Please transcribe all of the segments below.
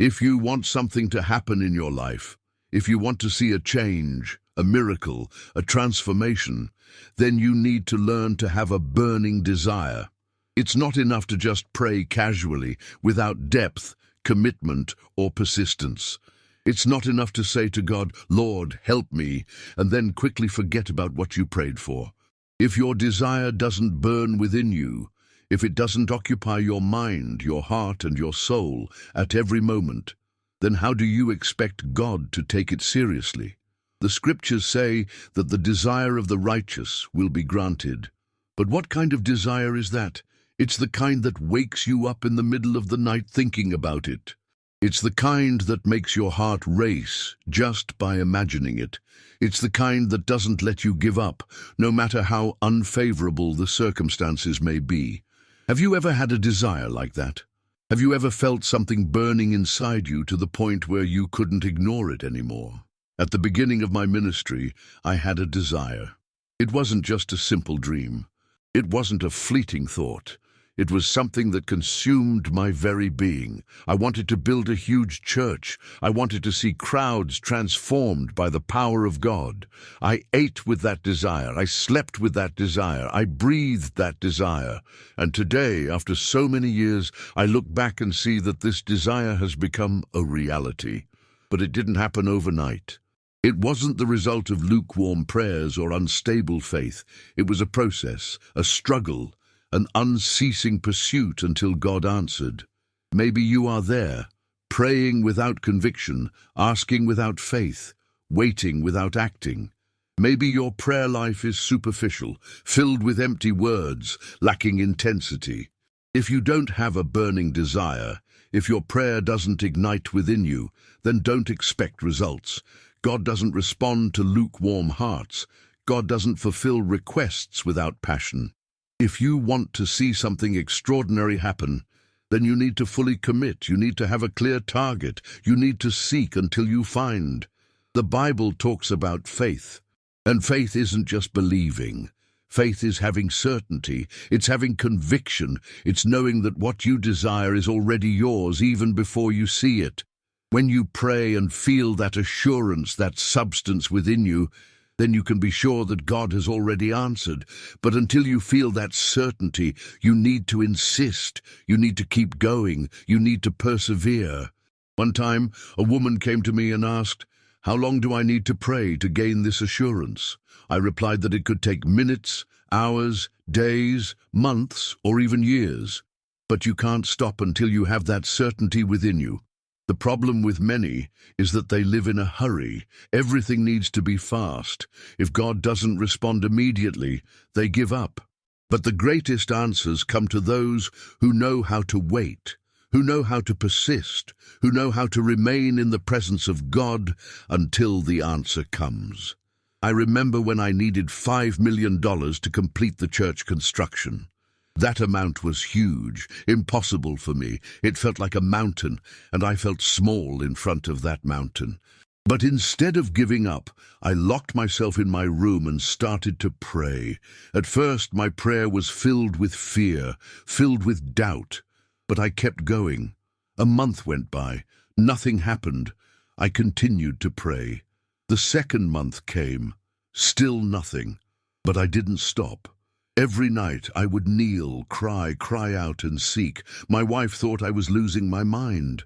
If you want something to happen in your life, if you want to see a change, a miracle, a transformation, then you need to learn to have a burning desire. It's not enough to just pray casually, without depth, commitment, or persistence. It's not enough to say to God, "Lord, help me," and then quickly forget about what you prayed for. If your desire doesn't burn within you, if it doesn't occupy your mind, your heart, and your soul at every moment, then how do you expect God to take it seriously? The scriptures say that the desire of the righteous will be granted. But what kind of desire is that? It's the kind that wakes you up in the middle of the night thinking about it. It's the kind that makes your heart race just by imagining it. It's the kind that doesn't let you give up, no matter how unfavorable the circumstances may be. Have you ever had a desire like that? Have you ever felt something burning inside you to the point where you couldn't ignore it anymore? At the beginning of my ministry, I had a desire. It wasn't just a simple dream. It wasn't a fleeting thought. It was something that consumed my very being. I wanted to build a huge church. I wanted to see crowds transformed by the power of God. I ate with that desire. I slept with that desire. I breathed that desire. And today, after so many years, I look back and see that this desire has become a reality. But it didn't happen overnight. It wasn't the result of lukewarm prayers or unstable faith. It was a process, a struggle, an unceasing pursuit until God answered. Maybe you are there, praying without conviction, asking without faith, waiting without acting. Maybe your prayer life is superficial, filled with empty words, lacking intensity. If you don't have a burning desire, if your prayer doesn't ignite within you, then don't expect results. God doesn't respond to lukewarm hearts. God doesn't fulfill requests without passion. If you want to see something extraordinary happen, then you need to fully commit. You need to have a clear target. You need to seek until you find. The Bible talks about faith, and faith isn't just believing. Faith is having certainty. It's having conviction. It's knowing that what you desire is already yours even before you see it. When you pray and feel that assurance, that substance within you, then you can be sure that God has already answered. But until you feel that certainty, you need to insist. You need to keep going. You need to persevere. One time, a woman came to me and asked, "How long do I need to pray to gain this assurance?" I replied that it could take minutes, hours, days, months, or even years. But you can't stop until you have that certainty within you. The problem with many is that they live in a hurry. Everything needs to be fast. If God doesn't respond immediately, they give up. But the greatest answers come to those who know how to wait, who know how to persist, who know how to remain in the presence of God until the answer comes. I remember when I needed $5 million to complete the church construction. That amount was huge, impossible for me. It felt like a mountain, and I felt small in front of that mountain. But instead of giving up, I locked myself in my room and started to pray. At first, my prayer was filled with fear, filled with doubt. But I kept going. A month went by. Nothing happened. I continued to pray. The second month came. Still nothing. But I didn't stop. Every night I would kneel, cry out and seek. My wife thought I was losing my mind.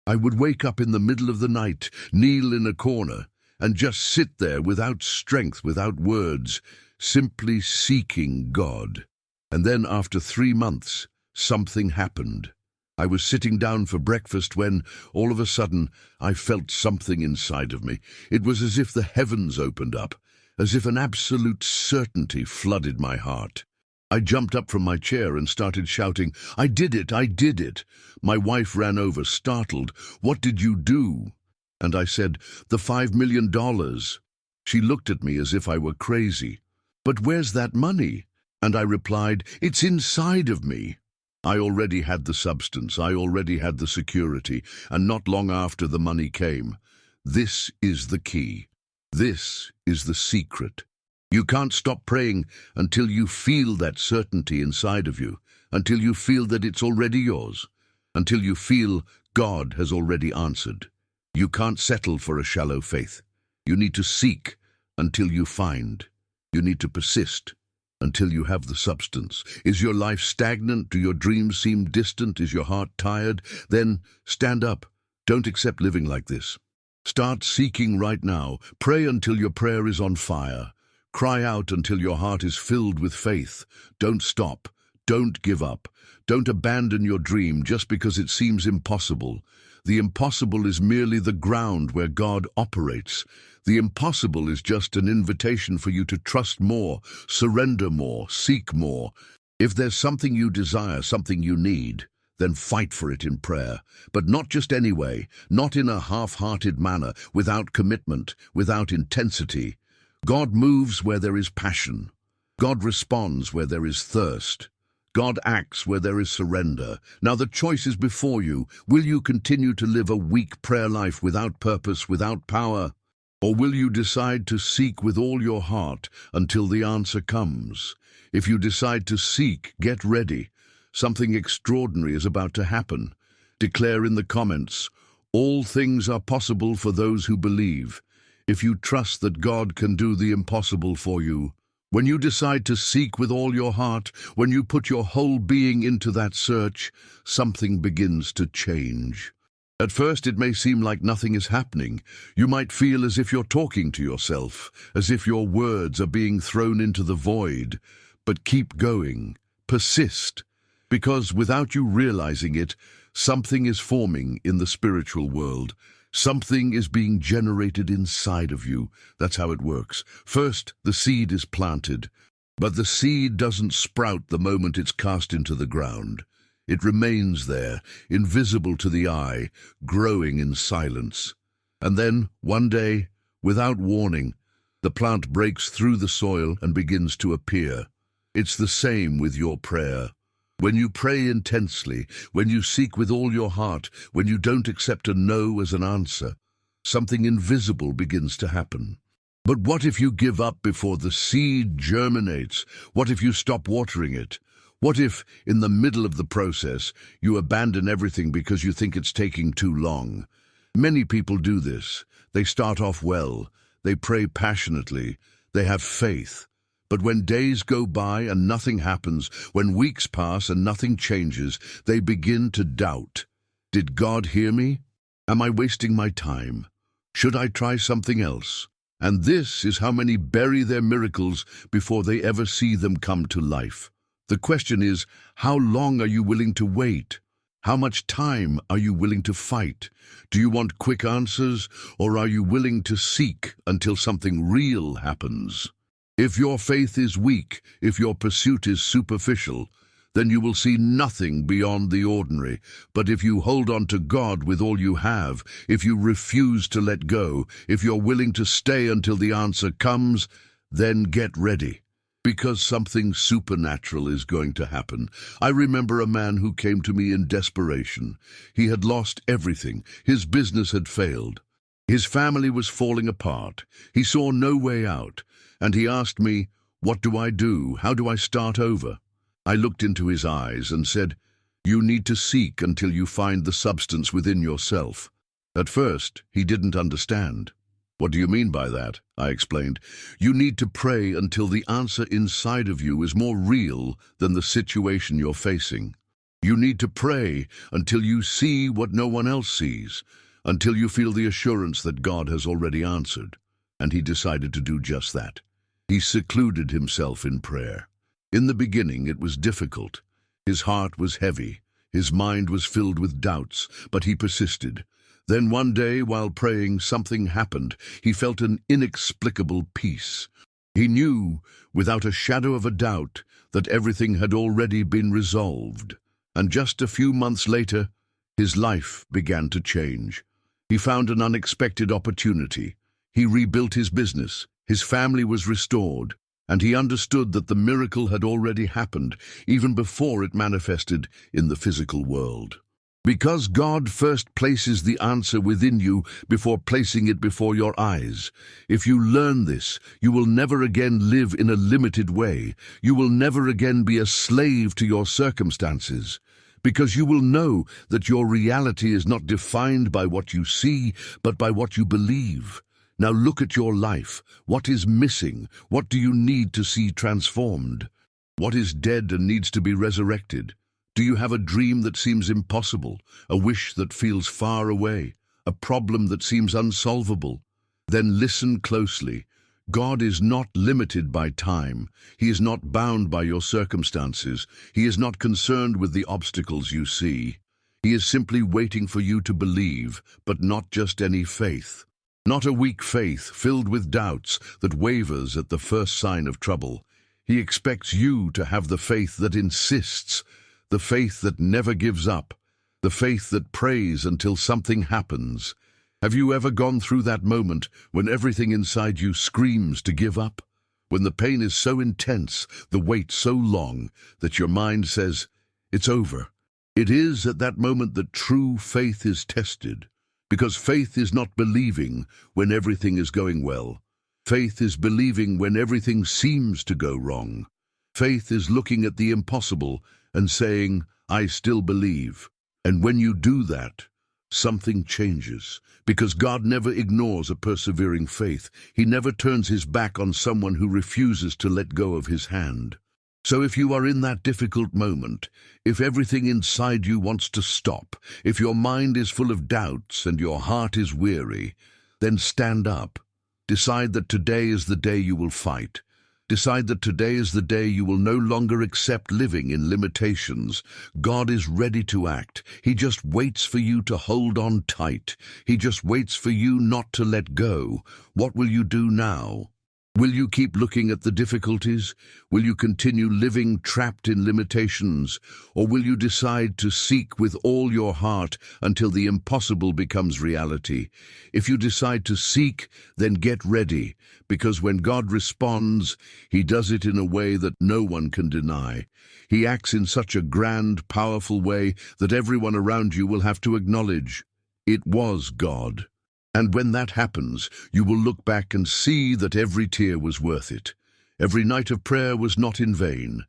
I would wake up in the middle of the night, kneel in a corner, and just sit there without strength, without words, simply seeking God. And then after 3 months, something happened. I was sitting down for breakfast when, all of a sudden, I felt something inside of me. It was as if the heavens opened up, as if an absolute certainty flooded my heart. I jumped up from my chair and started shouting, "I did it! I did it!" My wife ran over, startled. "What did you do?" And I said, "The $5 million. She looked at me as if I were crazy. "But where's that money?" And I replied, "It's inside of me." I already had the substance, I already had the security, and not long after the money came. This is the key. This is the secret. You can't stop praying until you feel that certainty inside of you, until you feel that it's already yours, until you feel God has already answered. You can't settle for a shallow faith. You need to seek until you find. You need to persist until you have the substance. Is your life stagnant? Do your dreams seem distant? Is your heart tired? Then stand up. Don't accept living like this. Start seeking right now. Pray until your prayer is on fire. Cry out until your heart is filled with faith. Don't stop. Don't give up. Don't abandon your dream just because it seems impossible. The impossible is merely the ground where God operates. The impossible is just an invitation for you to trust more, surrender more, seek more. If there's something you desire, something you need, then fight for it in prayer. But not just any way, not in a half-hearted manner, without commitment, without intensity. God moves where there is passion. God responds where there is thirst. God acts where there is surrender. Now the choice is before you. Will you continue to live a weak prayer life without purpose, without power? Or will you decide to seek with all your heart until the answer comes? If you decide to seek, get ready. Something extraordinary is about to happen. Declare in the comments, all things are possible for those who believe. If you trust that God can do the impossible for you, when you decide to seek with all your heart, when you put your whole being into that search, something begins to change. At first, it may seem like nothing is happening. You might feel as if you're talking to yourself, as if your words are being thrown into the void. But keep going. Persist. Because without you realizing it, something is forming in the spiritual world. Something is being generated inside of you. That's how it works. First, the seed is planted, but the seed doesn't sprout the moment it's cast into the ground. It remains there, invisible to the eye, growing in silence. And then, one day, without warning, the plant breaks through the soil and begins to appear. It's the same with your prayer. When you pray intensely, when you seek with all your heart, when you don't accept a no as an answer, something invisible begins to happen. But what if you give up before the seed germinates? What if you stop watering it? What if, in the middle of the process, you abandon everything because you think it's taking too long? Many people do this. They start off well. They pray passionately. They have faith. But when days go by and nothing happens, when weeks pass and nothing changes, they begin to doubt. Did God hear me? Am I wasting my time? Should I try something else? And this is how many bury their miracles before they ever see them come to life. The question is, how long are you willing to wait? How much time are you willing to fight? Do you want quick answers, or are you willing to seek until something real happens? If your faith is weak, if your pursuit is superficial, then you will see nothing beyond the ordinary. But if you hold on to God with all you have, if you refuse to let go, if you're willing to stay until the answer comes, then get ready. Because something supernatural is going to happen. I remember a man who came to me in desperation. He had lost everything. His business had failed. His family was falling apart. He saw no way out. And he asked me, "What do I do? How do I start over?" I looked into his eyes and said, "You need to seek until you find the substance within yourself." At first, he didn't understand. "What do you mean by that?" I explained. "You need to pray until the answer inside of you is more real than the situation you're facing. You need to pray until you see what no one else sees, until you feel the assurance that God has already answered." And he decided to do just that. He secluded himself in prayer. In the beginning, it was difficult. His heart was heavy. His mind was filled with doubts, but he persisted. Then one day, while praying, something happened. He felt an inexplicable peace. He knew, without a shadow of a doubt, that everything had already been resolved. And just a few months later, his life began to change. He found an unexpected opportunity. He rebuilt his business. His family was restored, and he understood that the miracle had already happened, even before it manifested in the physical world. Because God first places the answer within you before placing it before your eyes. If you learn this, you will never again live in a limited way. You will never again be a slave to your circumstances. because you will know that your reality is not defined by what you see, but by what you believe. Now look at your life. What is missing? What do you need to see transformed? What is dead and needs to be resurrected? Do you have a dream that seems impossible, a wish that feels far away, a problem that seems unsolvable? Then listen closely. God is not limited by time. He is not bound by your circumstances. He is not concerned with the obstacles you see. He is simply waiting for you to believe, but not just any faith. Not a weak faith filled with doubts that wavers at the first sign of trouble. He expects you to have the faith that insists, the faith that never gives up, the faith that prays until something happens. Have you ever gone through that moment when everything inside you screams to give up? When the pain is so intense, the wait so long, that your mind says, "It's over." It is at that moment that true faith is tested, because faith is not believing when everything is going well. Faith is believing when everything seems to go wrong. Faith is looking at the impossible and saying, "I still believe." And when you do that, something changes, because God never ignores a persevering faith. He never turns his back on someone who refuses to let go of his hand. So if you are in that difficult moment, if everything inside you wants to stop, if your mind is full of doubts and your heart is weary, then stand up. Decide that today is the day you will fight. Decide that today is the day you will no longer accept living in limitations. God is ready to act. He just waits for you to hold on tight. He just waits for you not to let go. What will you do now? Will you keep looking at the difficulties? Will you continue living trapped in limitations? Or will you decide to seek with all your heart until the impossible becomes reality? If you decide to seek, then get ready, because when God responds, he does it in a way that no one can deny. He acts in such a grand, powerful way that everyone around you will have to acknowledge it was God. And when that happens, you will look back and see that every tear was worth it. Every night of prayer was not in vain.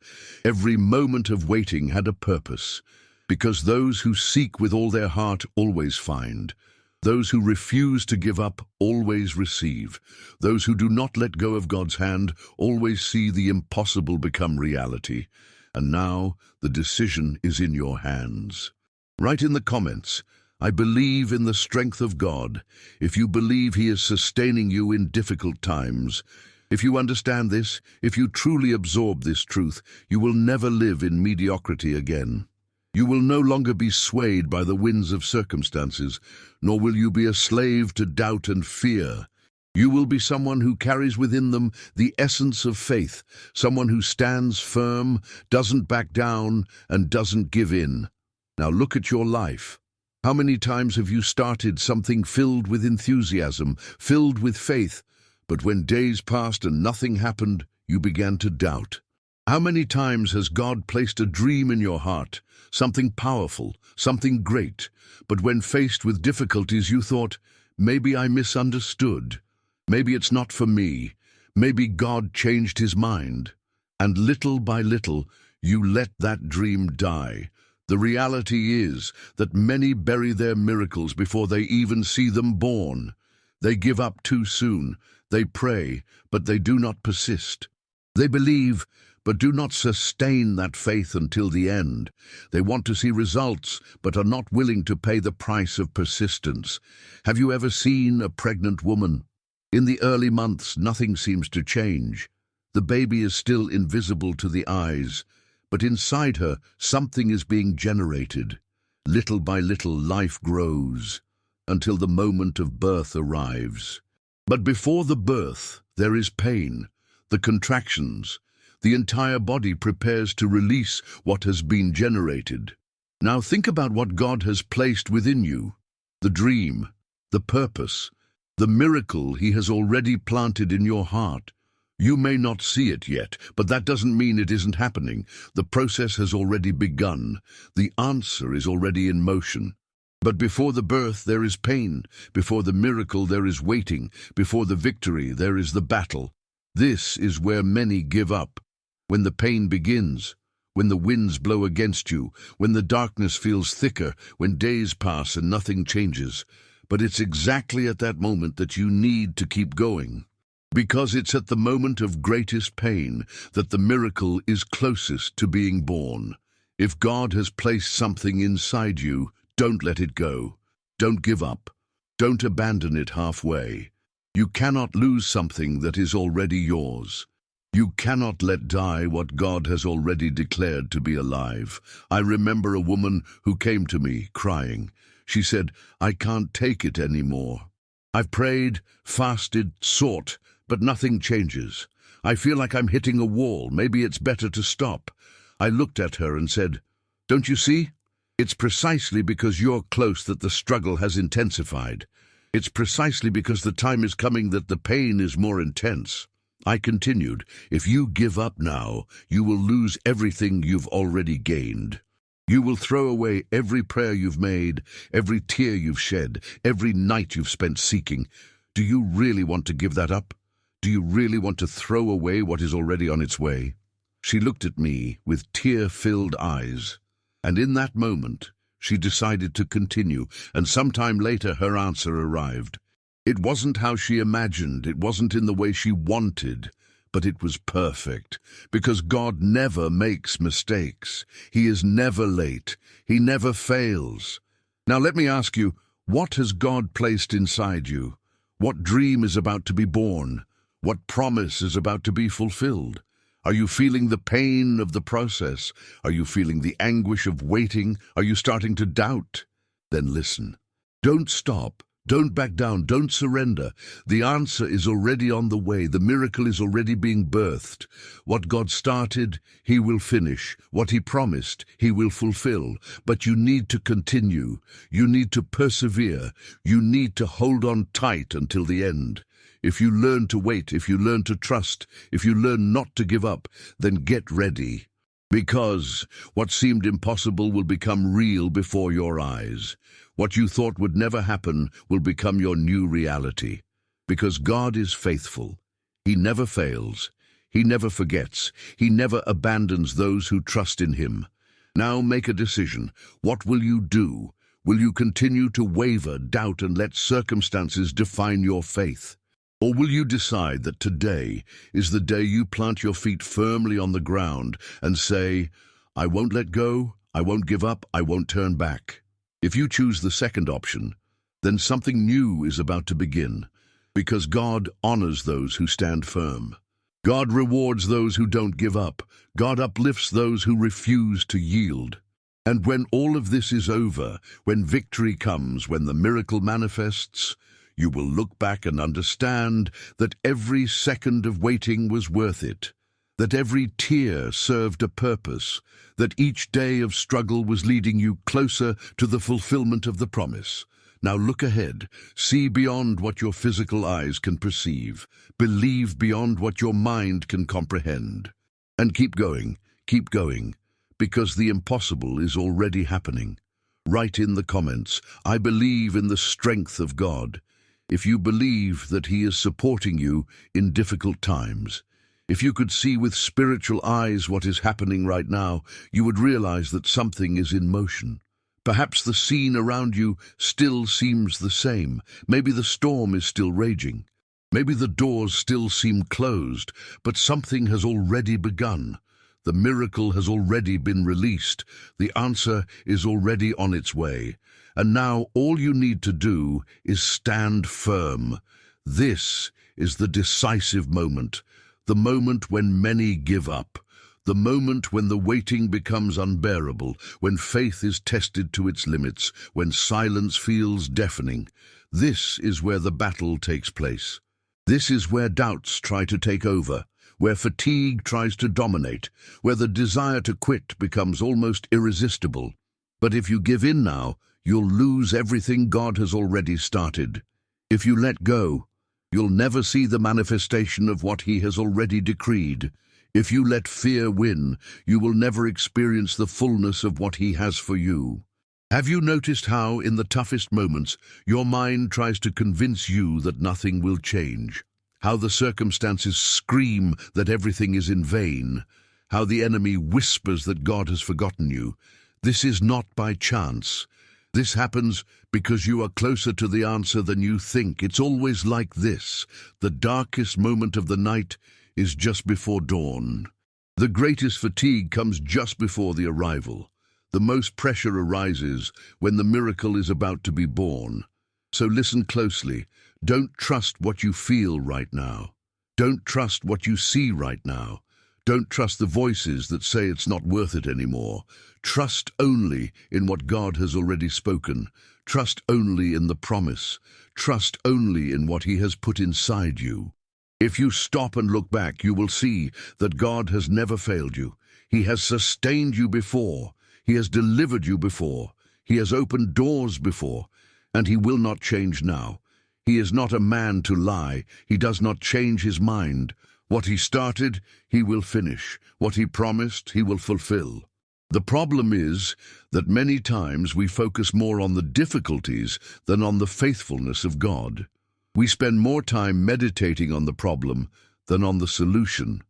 Every moment of waiting had a purpose, because those who seek with all their heart always find. Those who refuse to give up always receive. Those who do not let go of God's hand always see the impossible become reality. And now the decision is in your hands. Write in the comments, "I believe in the strength of God," if you believe he is sustaining you in difficult times. If you understand this, if you truly absorb this truth, you will never live in mediocrity again. You will no longer be swayed by the winds of circumstances, nor will you be a slave to doubt and fear. You will be someone who carries within them the essence of faith, someone who stands firm, doesn't back down, and doesn't give in. Now look at your life. How many times have you started something filled with enthusiasm, filled with faith, but when days passed and nothing happened, you began to doubt? How many times has God placed a dream in your heart, something powerful, something great, but when faced with difficulties you thought, maybe I misunderstood, maybe it's not for me, maybe God changed his mind, and little by little you let that dream die. The reality is that many bury their miracles before they even see them born. They give up too soon. They pray, but they do not persist. They believe, but do not sustain that faith until the end. They want to see results, but are not willing to pay the price of persistence. Have you ever seen a pregnant woman? In the early months, nothing seems to change. The baby is still invisible to the eyes, but inside her, something is being generated. Little by little, life grows, until the moment of birth arrives. But before the birth, there is pain, the contractions. The entire body prepares to release what has been generated. Now think about what God has placed within you, the dream, the purpose, the miracle he has already planted in your heart. You may not see it yet, but that doesn't mean it isn't happening. The process has already begun. The answer is already in motion. But before the birth there is pain. Before the miracle there is waiting. Before the victory there is the battle. This is where many give up. When the pain begins, when the winds blow against you, when the darkness feels thicker, when days pass and nothing changes. But it's exactly at that moment that you need to keep going. Because it's at the moment of greatest pain that the miracle is closest to being born. If God has placed something inside you, don't let it go. Don't give up. Don't abandon it halfway. You cannot lose something that is already yours. You cannot let die what God has already declared to be alive. I remember a woman who came to me crying. She said, "I can't take it anymore. I've prayed, fasted, sought, but nothing changes. I feel like I'm hitting a wall. Maybe it's better to stop." I looked at her and said, "Don't you see? It's precisely because you're close that the struggle has intensified. It's precisely because the time is coming that the pain is more intense." I continued, "If you give up now, you will lose everything you've already gained. You will throw away every prayer you've made, every tear you've shed, every night you've spent seeking. Do you really want to give that up? Do you really want to throw away what is already on its way?" She looked at me with tear-filled eyes, and in that moment, she decided to continue, and sometime later her answer arrived. It wasn't how she imagined, it wasn't in the way she wanted, but it was perfect, because God never makes mistakes. He is never late. He never fails. Now let me ask you, what has God placed inside you? What dream is about to be born? What promise is about to be fulfilled? Are you feeling the pain of the process? Are you feeling the anguish of waiting? Are you starting to doubt? Then listen. Don't stop. Don't back down. Don't surrender. The answer is already on the way. The miracle is already being birthed. What God started, He will finish. What He promised, He will fulfill. But you need to continue. You need to persevere. You need to hold on tight until the end. If you learn to wait, if you learn to trust, if you learn not to give up, then get ready. Because what seemed impossible will become real before your eyes. What you thought would never happen will become your new reality. Because God is faithful. He never fails. He never forgets. He never abandons those who trust in Him. Now make a decision. What will you do? Will you continue to waver, doubt, and let circumstances define your faith? Or will you decide that today is the day you plant your feet firmly on the ground and say, "I won't let go, I won't give up, I won't turn back"? If you choose the second option, then something new is about to begin, because God honors those who stand firm. God rewards those who don't give up. God uplifts those who refuse to yield. And when all of this is over, when victory comes, when the miracle manifests, you will look back and understand that every second of waiting was worth it, that every tear served a purpose, that each day of struggle was leading you closer to the fulfillment of the promise. Now look ahead, see beyond what your physical eyes can perceive, believe beyond what your mind can comprehend, and keep going, because the impossible is already happening. Write in the comments, "I believe in the strength of God." If you believe that He is supporting you in difficult times, if you could see with spiritual eyes what is happening right now, you would realize that something is in motion. Perhaps the scene around you still seems the same. Maybe the storm is still raging. Maybe the doors still seem closed, but something has already begun. The miracle has already been released. The answer is already on its way. And now all you need to do is stand firm. This is the decisive moment, the moment when many give up, the moment when the waiting becomes unbearable, when faith is tested to its limits, when silence feels deafening. This is where the battle takes place. This is where doubts try to take over, where fatigue tries to dominate, where the desire to quit becomes almost irresistible. But if you give in now, you'll lose everything God has already started. If you let go, you'll never see the manifestation of what He has already decreed. If you let fear win, you will never experience the fullness of what He has for you. Have you noticed how, in the toughest moments, your mind tries to convince you that nothing will change? How the circumstances scream that everything is in vain? how the enemy whispers that God has forgotten you. This is not by chance. This happens because you are closer to the answer than you think. It's always like this. The darkest moment of the night is just before dawn. The greatest fatigue comes just before the arrival. The most pressure arises when the miracle is about to be born. So listen closely. Don't trust what you feel right now. Don't trust what you see right now. Don't trust the voices that say it's not worth it anymore. Trust only in what God has already spoken. Trust only in the promise. Trust only in what He has put inside you. If you stop and look back, you will see that God has never failed you. He has sustained you before. He has delivered you before. He has opened doors before, and He will not change now. He is not a man to lie. He does not change His mind. What He started, He will finish. What He promised, He will fulfill. The problem is that many times we focus more on the difficulties than on the faithfulness of God. We spend more time meditating on the problem than on the solution.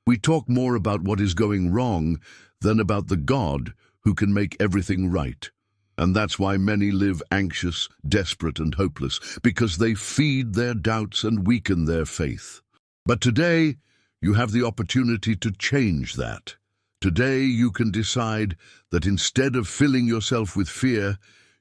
We talk more about what is going wrong than about the God who can make everything right. And that's why many live anxious, desperate, and hopeless, because they feed their doubts and weaken their faith. But today, you have the opportunity to change that. Today, you can decide that instead of filling yourself with fear,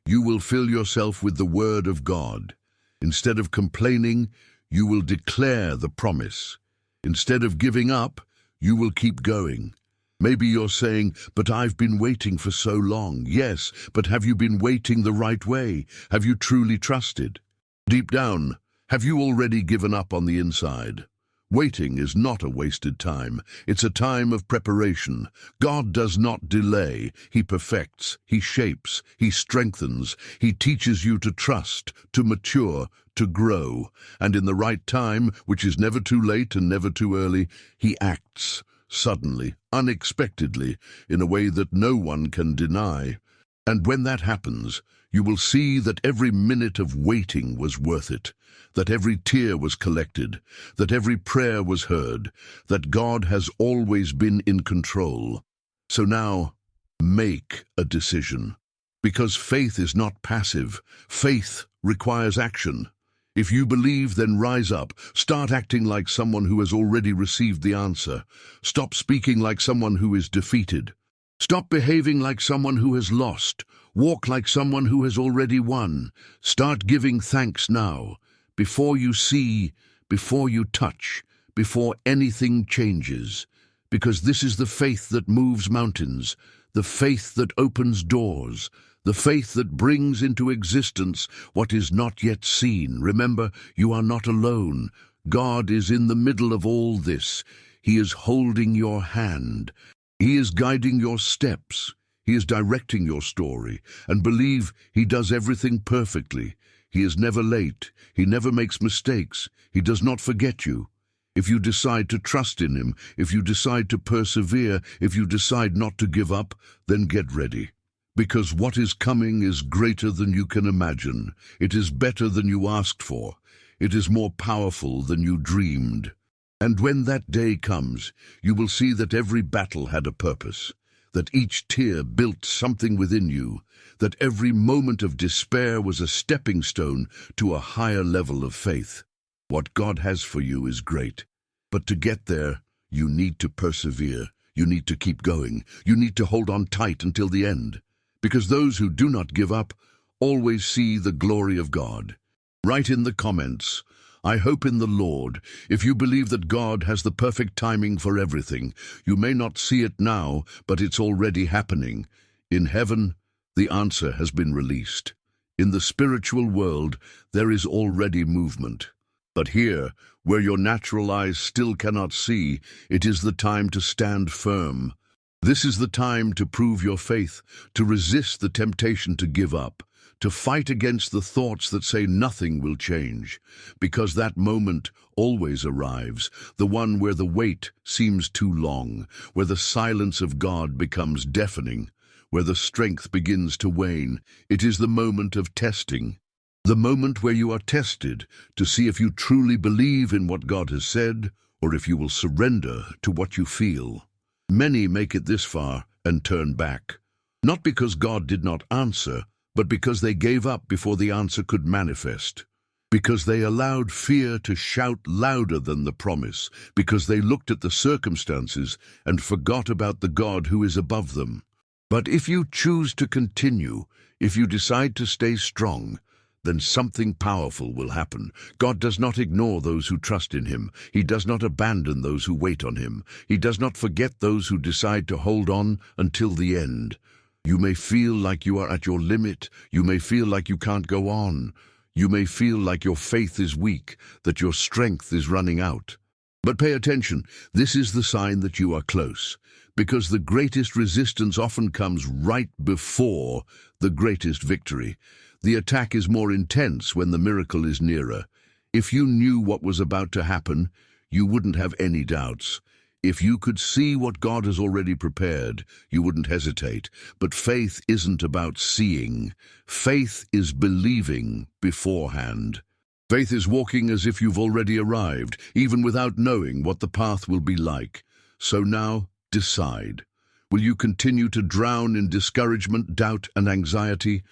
you will fill yourself with the Word of God. Instead of complaining, you will declare the promise. Instead of giving up, you will keep going. Maybe you're saying, but I've been waiting for so long. Yes, but have you been waiting the right way? Have you truly trusted? Deep down, have you already given up on the inside? Waiting is not a wasted time. It's a time of preparation. God does not delay. He perfects, He shapes, He strengthens. He teaches you to trust, to mature, to grow. And in the right time, which is never too late and never too early, He acts, suddenly, unexpectedly, in a way that no one can deny. And when that happens, you will see that every minute of waiting was worth it, that every tear was collected, that every prayer was heard, that God has always been in control. So now, make a decision. Because faith is not passive. Faith requires action. If you believe, then rise up. Start acting like someone who has already received the answer. Stop speaking like someone who is defeated. Stop behaving like someone who has lost. Walk like someone who has already won. Start giving thanks now. Before you see, before you touch, before anything changes. Because this is the faith that moves mountains, the faith that opens doors, the faith that brings into existence what is not yet seen. Remember, you are not alone. God is in the middle of all this. He is holding your hand. He is guiding your steps. He is directing your story. And believe, He does everything perfectly. He is never late. He never makes mistakes. He does not forget you. If you decide to trust in Him, if you decide to persevere, if you decide not to give up, then get ready. Because what is coming is greater than you can imagine. It is better than you asked for. It is more powerful than you dreamed. And when that day comes, you will see that every battle had a purpose, that each tear built something within you, that every moment of despair was a stepping stone to a higher level of faith. What God has for you is great, but to get there, you need to persevere. You need to keep going. You need to hold on tight until the end, because those who do not give up always see the glory of God. Write in the comments, I hope in the Lord. If you believe that God has the perfect timing for everything, you may not see it now, but it's already happening. In heaven, the answer has been released. In the spiritual world, there is already movement. But here, where your natural eyes still cannot see, it is the time to stand firm. This is the time to prove your faith, to resist the temptation to give up, to fight against the thoughts that say nothing will change, because that moment always arrives, the one where the wait seems too long, where the silence of God becomes deafening, where the strength begins to wane. It is the moment of testing, the moment where you are tested to see if you truly believe in what God has said, or if you will surrender to what you feel. Many make it this far and turn back, not because God did not answer, but because they gave up before the answer could manifest, because they allowed fear to shout louder than the promise, because they looked at the circumstances and forgot about the God who is above them. But if you choose to continue, if you decide to stay strong, then something powerful will happen. God does not ignore those who trust in Him. He does not abandon those who wait on Him. He does not forget those who decide to hold on until the end. You may feel like you are at your limit. You may feel like you can't go on. You may feel like your faith is weak, that your strength is running out. But pay attention, this is the sign that you are close, because the greatest resistance often comes right before the greatest victory. The attack is more intense when the miracle is nearer. If you knew what was about to happen, you wouldn't have any doubts. If you could see what God has already prepared, you wouldn't hesitate. But faith isn't about seeing. Faith is believing beforehand. Faith is walking as if you've already arrived, even without knowing what the path will be like. So now, decide. Will you continue to drown in discouragement, doubt, and anxiety?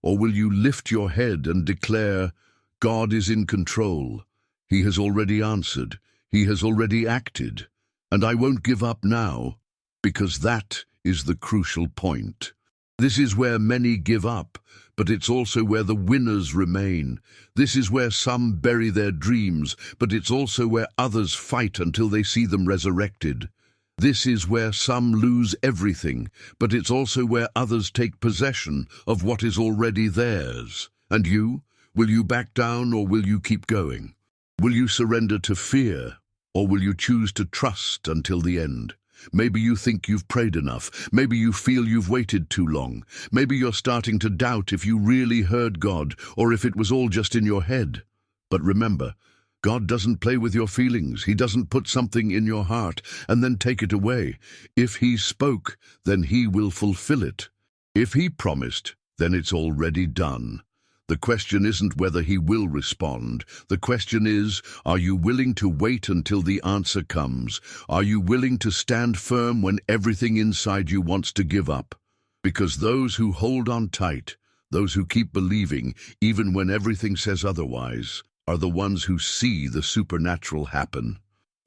Or will you lift your head and declare, God is in control. He has already answered. He has already acted. And I won't give up now, because that is the crucial point. This is where many give up, but it's also where the winners remain. This is where some bury their dreams, but it's also where others fight until they see them resurrected. This is where some lose everything, but it's also where others take possession of what is already theirs. And you? Will you back down or will you keep going? Will you surrender to fear or will you choose to trust until the end? Maybe you think you've prayed enough. Maybe you feel you've waited too long. Maybe you're starting to doubt if you really heard God or if it was all just in your head. But remember, God doesn't play with your feelings. He doesn't put something in your heart and then take it away. If He spoke, then He will fulfill it. If He promised, then it's already done. The question isn't whether He will respond. The question is, are you willing to wait until the answer comes? Are you willing to stand firm when everything inside you wants to give up? Because those who hold on tight, those who keep believing, even when everything says otherwise, are the ones who see the supernatural happen.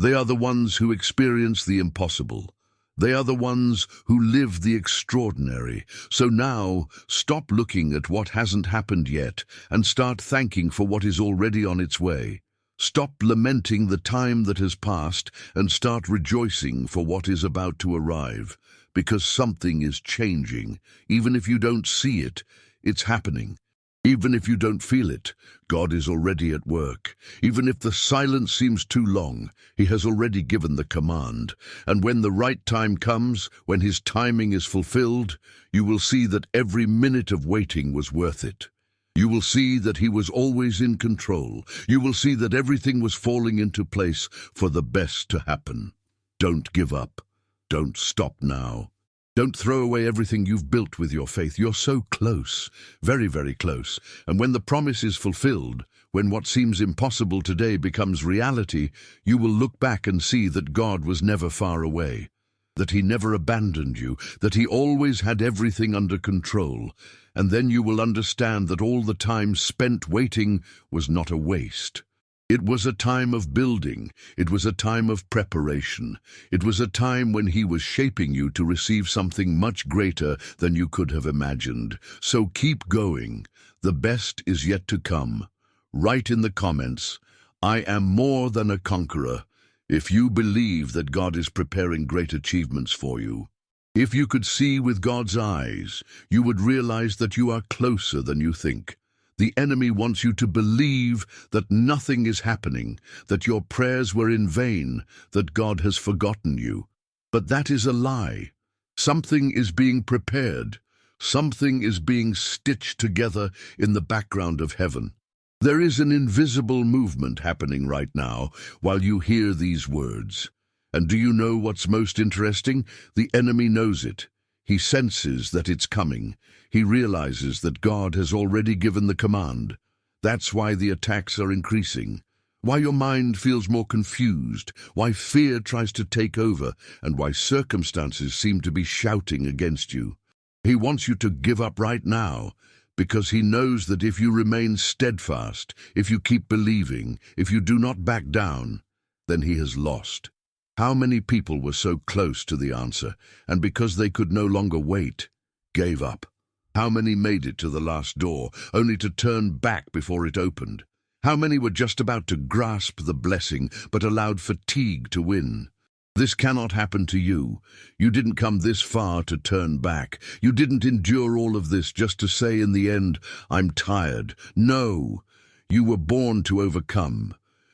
They are the ones who experience the impossible. They are the ones who live the extraordinary. So now, stop looking at what hasn't happened yet and start thanking for what is already on its way. Stop lamenting the time that has passed and start rejoicing for what is about to arrive, because something is changing. Even if you don't see it, it's happening. Even if you don't feel it, God is already at work. Even if the silence seems too long, He has already given the command. And when the right time comes, when His timing is fulfilled, you will see that every minute of waiting was worth it. You will see that He was always in control. You will see that everything was falling into place for the best to happen. Don't give up. Don't stop now. Don't throw away everything you've built with your faith. You're so close, very, very close. And when the promise is fulfilled, when what seems impossible today becomes reality, you will look back and see that God was never far away, that He never abandoned you, that He always had everything under control. And then you will understand that all the time spent waiting was not a waste. It was a time of building. It was a time of preparation. It was a time when He was shaping you to receive something much greater than you could have imagined. So keep going. The best is yet to come. Write in the comments, I am more than a conqueror, if you believe that God is preparing great achievements for you. If you could see with God's eyes, you would realize that you are closer than you think. The enemy wants you to believe that nothing is happening, that your prayers were in vain, that God has forgotten you. But that is a lie. Something is being prepared. Something is being stitched together in the background of heaven. There is an invisible movement happening right now while you hear these words. And do you know what's most interesting? The enemy knows it. He senses that it's coming. He realizes that God has already given the command. That's why the attacks are increasing. why your mind feels more confused, why fear tries to take over, and why circumstances seem to be shouting against you. He wants you to give up right now, because he knows that if you remain steadfast, if you keep believing, if you do not back down, then he has lost. How many people were so close to the answer, and because they could no longer wait, gave up? How many made it to the last door, only to turn back before it opened? How many were just about to grasp the blessing, but allowed fatigue to win? This cannot happen to you. You didn't come this far to turn back. You didn't endure all of this just to say in the end, "I'm tired." No, you were born to overcome.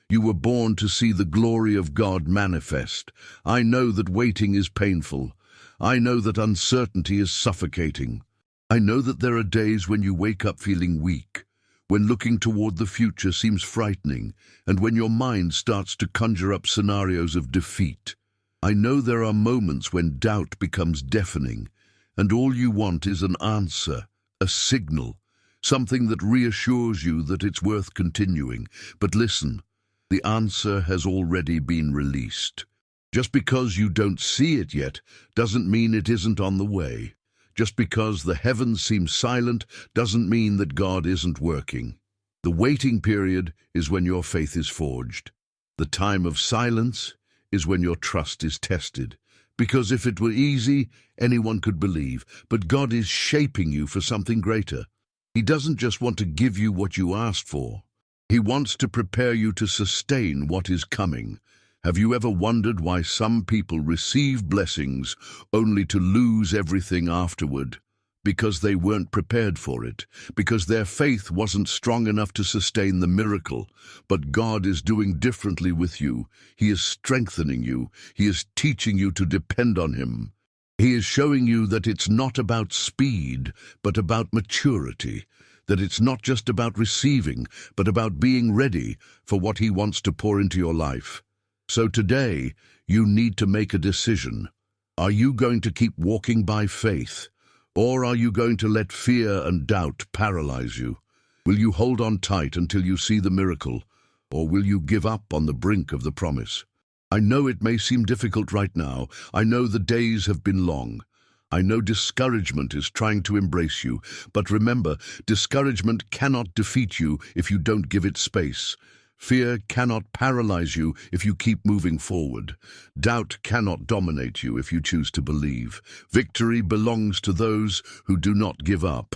You were born to see the glory of God manifest. I know that waiting is painful. I know that uncertainty is suffocating. I know that there are days when you wake up feeling weak, when looking toward the future seems frightening, and when your mind starts to conjure up scenarios of defeat. I know there are moments when doubt becomes deafening, and all you want is an answer, a signal, something that reassures you that it's worth continuing. But listen, the answer has already been released. Just because you don't see it yet doesn't mean it isn't on the way. Just because the heavens seem silent doesn't mean that God isn't working. The waiting period is when your faith is forged. The time of silence is when your trust is tested. Because if it were easy, anyone could believe. But God is shaping you for something greater. He doesn't just want to give you what you asked for. He wants to prepare you to sustain what is coming. Have you ever wondered why some people receive blessings only to lose everything afterward? Because they weren't prepared for it, because their faith wasn't strong enough to sustain the miracle. But God is doing differently with you. He is strengthening you. He is teaching you to depend on Him. He is showing you that it's not about speed, but about maturity. That it's not just about receiving, but about being ready for what He wants to pour into your life. So today, you need to make a decision. Are you going to keep walking by faith? Or are you going to let fear and doubt paralyze you? Will you hold on tight until you see the miracle? Or will you give up on the brink of the promise? I know it may seem difficult right now. I know the days have been long. I know discouragement is trying to embrace you, but remember, discouragement cannot defeat you if you don't give it space. Fear cannot paralyze you if you keep moving forward. Doubt cannot dominate you if you choose to believe. Victory belongs to those who do not give up,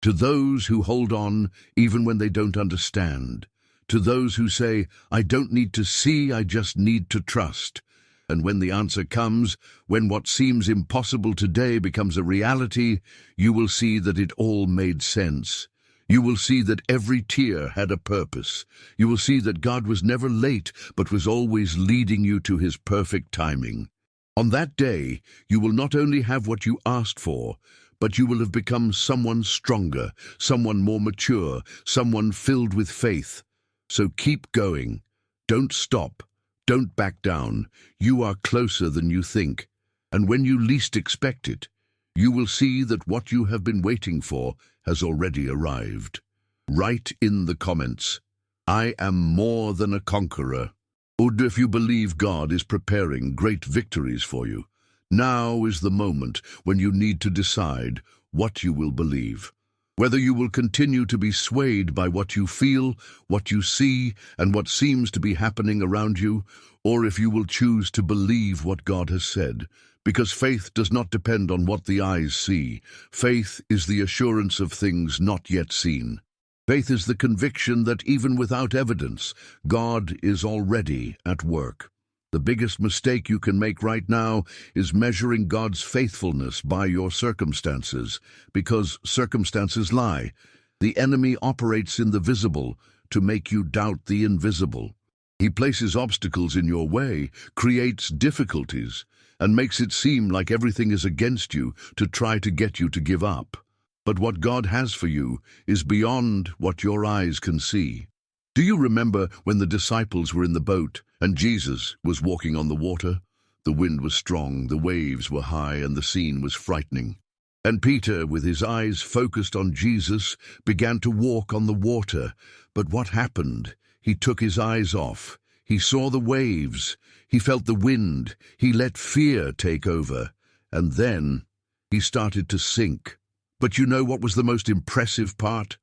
to those who hold on even when they don't understand, to those who say, "I don't need to see, I just need to trust." And when the answer comes, when what seems impossible today becomes a reality, you will see that it all made sense. You will see that every tear had a purpose. You will see that God was never late, but was always leading you to His perfect timing. On that day, you will not only have what you asked for, but you will have become someone stronger, someone more mature, someone filled with faith. So keep going. Don't stop. Don't back down. You are closer than you think. And when you least expect it, you will see that what you have been waiting for has already arrived. Write in the comments, "I am more than a conqueror." Or if you believe God is preparing great victories for you, now is the moment when you need to decide what you will believe. Whether you will continue to be swayed by what you feel, what you see, and what seems to be happening around you, or if you will choose to believe what God has said. Because faith does not depend on what the eyes see. Faith is the assurance of things not yet seen. Faith is the conviction that even without evidence, God is already at work. The biggest mistake you can make right now is measuring God's faithfulness by your circumstances, because circumstances lie. The enemy operates in the visible to make you doubt the invisible. He places obstacles in your way, creates difficulties, and makes it seem like everything is against you to try to get you to give up. But what God has for you is beyond what your eyes can see. Do you remember when the disciples were in the boat and Jesus was walking on the water? The wind was strong, the waves were high, and the scene was frightening. And Peter, with his eyes focused on Jesus, began to walk on the water. But what happened? He took his eyes off. He saw the waves. He felt the wind. He let fear take over. And then he started to sink. But you know what was the most impressive part?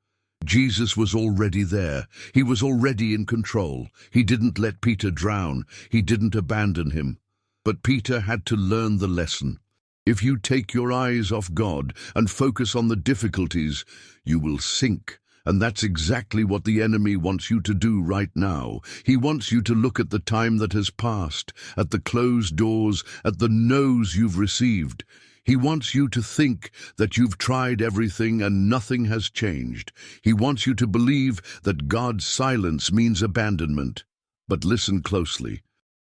Jesus was already there. He was already in control. He didn't let Peter drown. He didn't abandon him. But Peter had to learn the lesson. If you take your eyes off God and focus on the difficulties, you will sink. And that's exactly what the enemy wants you to do right now. He wants you to look at the time that has passed, at the closed doors, at the no's you've received. He wants you to think that you've tried everything and nothing has changed. He wants you to believe that God's silence means abandonment. But listen closely.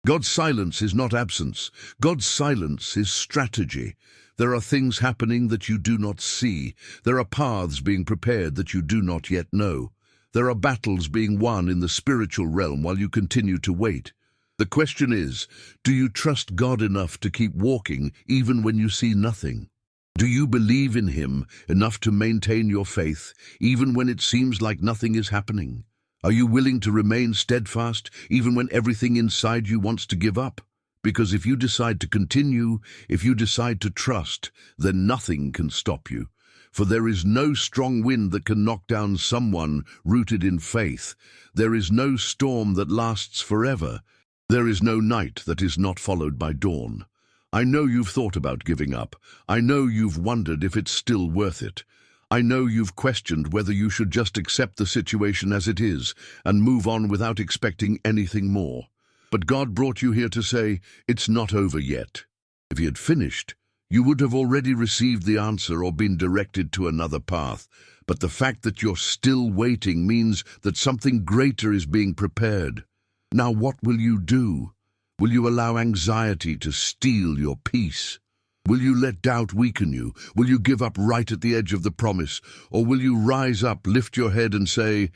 God's silence is not absence. God's silence is strategy. There are things happening that you do not see. There are paths being prepared that you do not yet know. There are battles being won in the spiritual realm while you continue to wait. The question is, do you trust God enough to keep walking even when you see nothing? Do you believe in Him enough to maintain your faith even when it seems like nothing is happening? Are you willing to remain steadfast even when everything inside you wants to give up? Because if you decide to continue, if you decide to trust, then nothing can stop you. For there is no strong wind that can knock down someone rooted in faith. There is no storm that lasts forever. There is no night that is not followed by dawn. I know you've thought about giving up. I know you've wondered if it's still worth it. I know you've questioned whether you should just accept the situation as it is and move on without expecting anything more. But God brought you here to say, it's not over yet. If He had finished, you would have already received the answer or been directed to another path. But the fact that you're still waiting means that something greater is being prepared. Now what will you do? Will you allow anxiety to steal your peace? Will you let doubt weaken you? Will you give up right at the edge of the promise? Or will you rise up, lift your head and say,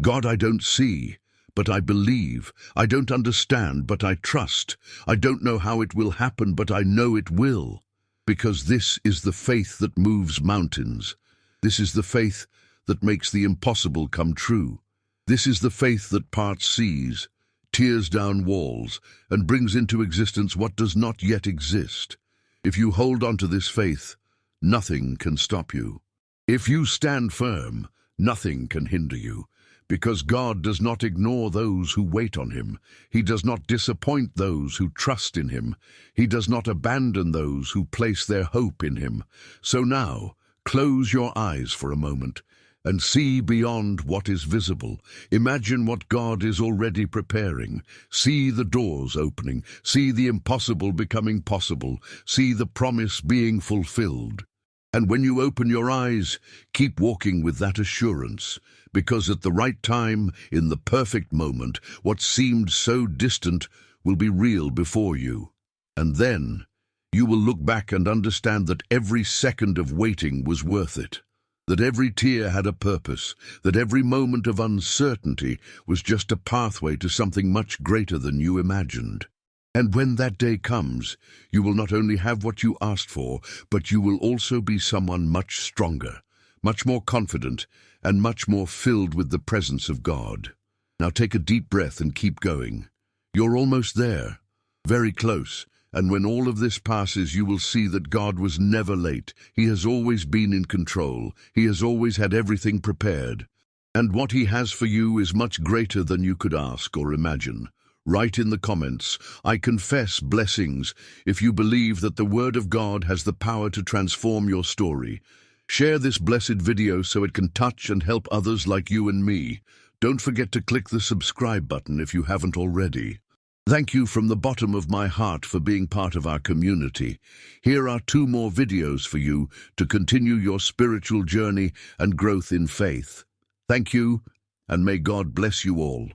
God, I don't see, but I believe. I don't understand, but I trust. I don't know how it will happen, but I know it will. Because this is the faith that moves mountains. This is the faith that makes the impossible come true. This is the faith that parts seas, tears down walls, and brings into existence what does not yet exist. If you hold on to this faith, nothing can stop you. If you stand firm, nothing can hinder you, because God does not ignore those who wait on Him. He does not disappoint those who trust in Him. He does not abandon those who place their hope in Him. So now, close your eyes for a moment and see beyond what is visible. Imagine what God is already preparing. See the doors opening. See the impossible becoming possible. See the promise being fulfilled. And when you open your eyes, keep walking with that assurance, because at the right time, in the perfect moment, what seemed so distant will be real before you. And then you will look back and understand that every second of waiting was worth it. That every tear had a purpose, that every moment of uncertainty was just a pathway to something much greater than you imagined. And when that day comes, you will not only have what you asked for, but you will also be someone much stronger, much more confident, and much more filled with the presence of God. Now take a deep breath and keep going. You're almost there, very close. And when all of this passes, you will see that God was never late. He has always been in control. He has always had everything prepared. And what He has for you is much greater than you could ask or imagine. Write in the comments, I confess blessings, if you believe that the Word of God has the power to transform your story. Share this blessed video so it can touch and help others like you and me. Don't forget to click the subscribe button if you haven't already. Thank you from the bottom of my heart for being part of our community. Here are 2 more videos for you to continue your spiritual journey and growth in faith. Thank you, and may God bless you all.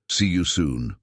See you soon.